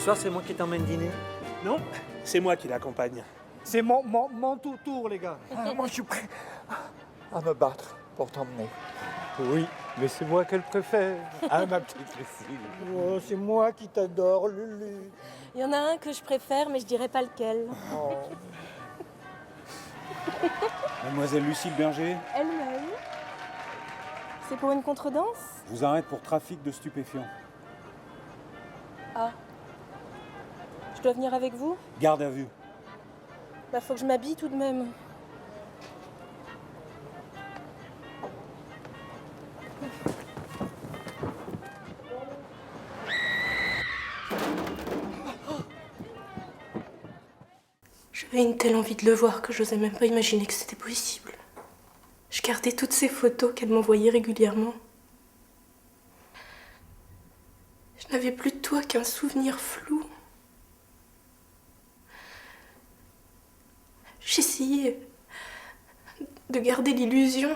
soir, c'est moi qui t'emmène dîner. Non, c'est moi qui l'accompagne. C'est mon tour, les gars. Moi, je suis prêt à me battre pour t'emmener. Oui, mais c'est moi qu'elle préfère. Ah, ma petite Lucille. Oh, c'est moi qui t'adore, Lulu. Il y en a un que je préfère, mais je dirais pas lequel. Oh. Mademoiselle Lucille Berger, Elle-même. C'est pour une contredanse? je vous arrête pour trafic de stupéfiants. Ah. Je dois venir avec vous? Garde à vue. Bah, faut que je m'habille tout de même. J'avais une telle envie de le voir que j'osais même pas imaginer que c'était possible. Je gardais toutes ces photos qu'elle m'envoyait régulièrement. Je n'avais plus de toi qu'un souvenir flou. J'essayais de garder l'illusion.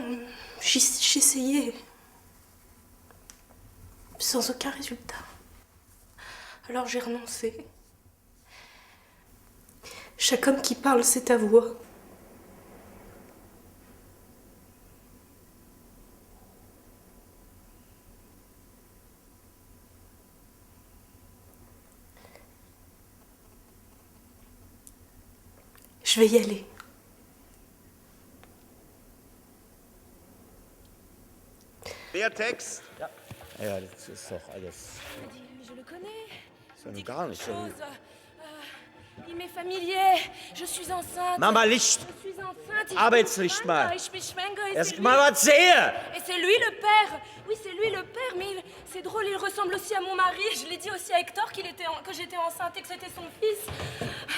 J'essayais. Sans aucun résultat. Alors j'ai renoncé. Chaque homme qui parle, c'est ta voix. Je vais y aller. Der Text. Ja, das ist doch alles Je le connais. so eine gar nicht. Il m'est familier. Je suis enceinte. Mach mal Licht. Je suis enceinte. Arbeitslicht mal. Ich bin schwanger. Erst mal was sehe. Et c'est lui le père. Oui, c'est lui le père, mais c'est drôle, il ressemble aussi à mon mari. Je l'ai dit aussi à Hector que j'étais enceinte et que c'était son fils.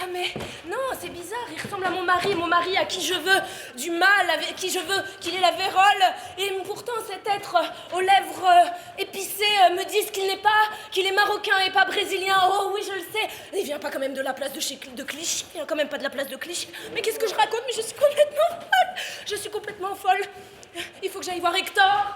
Ah mais non, c'est bizarre, il ressemble à mon mari à qui je veux du mal, avec qui je veux qu'il ait la vérole. Et pourtant cet être aux lèvres épicées me disent qu'il est marocain et pas brésilien. Oh oui, je le sais. Il vient pas quand même de la place de Clichy. Il vient quand même pas de la place de Clichy. Mais qu'est-ce que je raconte? Mais je suis complètement folle. Je suis complètement folle. Il faut que j'aille voir Hector.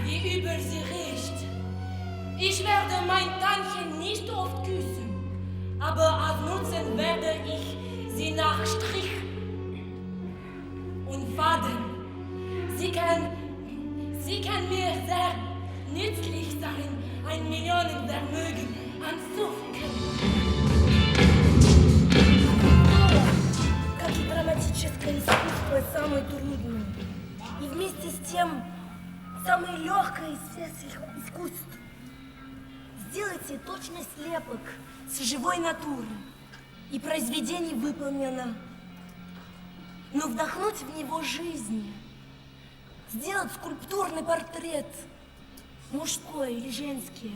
Wie übel sie riecht. Ich werde mein Tantchen nicht oft küssen, aber ausnutzen werde ich sie nach Strich und Faden. Sie kann mir sehr nützlich sein, ein Millionenvermögen anzuficken. Как и драматическое искусство самое трудное. И вместе с тем самое легкое из всех искусств. Сделайте точный слепок с живой натуры, и произведение выполнено. Но вдохнуть в него жизнь, сделать скульптурный портрет, мужской или женский,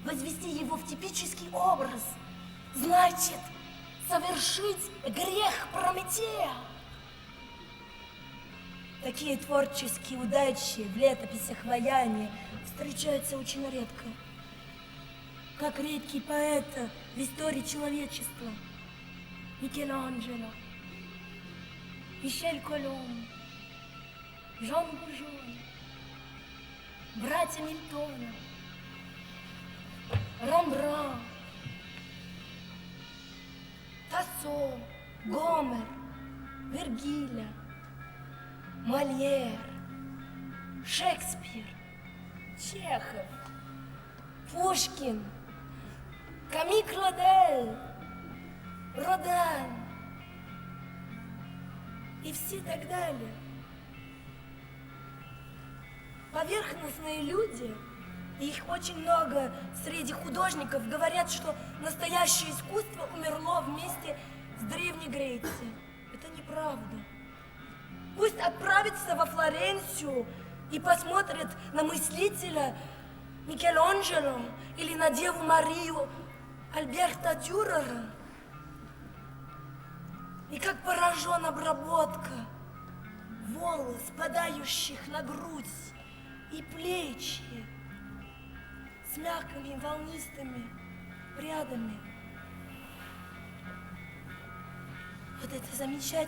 возвести его в типический образ, значит совершить грех Прометея. Такие творческие удачи в летописях ваяния встречаются очень редко. Как редкий поэт в истории человечества. Микеланджело, Мишель Коломб, Жан Буржон, братья Мильтона, Рембрандт, Тассо, Гомер, Вергиля, Мольер, Шекспир, Чехов, Пушкин, Камиль Клодель, Родан и все так далее. Поверхностные люди, и их очень много среди художников, говорят, что настоящее искусство умерло вместе с Древней Грецией. Это неправда. Пусть отправится во Флоренцию и посмотрит на мыслителя Микеланджело или на Деву Марию Альберта Дюрера. И как поражен обработка волос, спадающих на грудь и плечи, с мягкими волнистыми прядами. Peut-être ses amis sinon.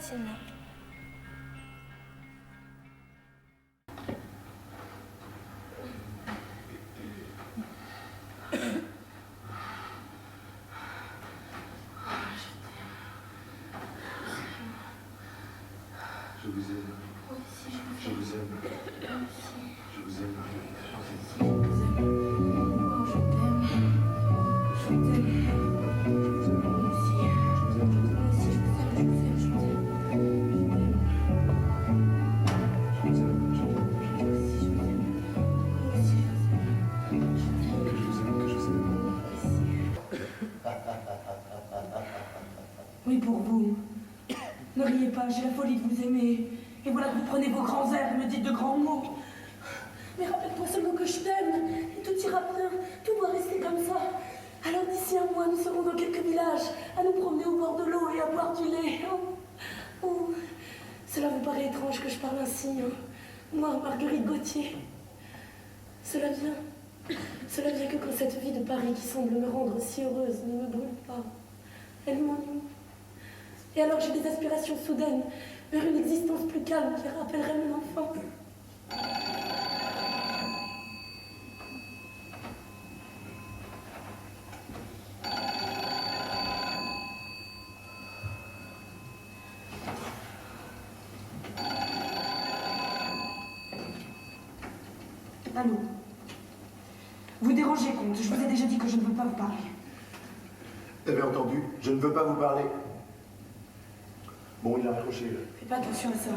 Je vous aime. Je vous aime. Je vous aime. Oh, je t'aime. Je t'aime. Moi aussi. Moi aussi, je t'aime, je t'aime. Oui, pour vous. Ne riez pas, j'ai la folie de vous aimer. Et voilà que vous prenez vos grands airs et me dites de grands mots. Mais rappelle-toi seulement que je t'aime. Et tout ira bien. Tout doit rester comme ça. Alors d'ici un mois, nous serons dans quelques villages, à nous promener au bord de l'eau et à boire du lait. Oh, oh. Cela vous paraît étrange que je parle ainsi, hein. Moi, Marguerite Gauthier. Cela vient que quand cette vie de Paris qui semble me rendre si heureuse ne me brûle pas. Elle m'ennuie. Et alors j'ai des aspirations soudaines vers une existence plus calme qui rappellerait mon enfance. Allô? Vous dérangez, comte. Je vous ai déjà dit que je ne veux pas vous parler. Vous avez entendu? Je ne veux pas vous parler. Bon, il a raccroché. Fais pas attention à ça.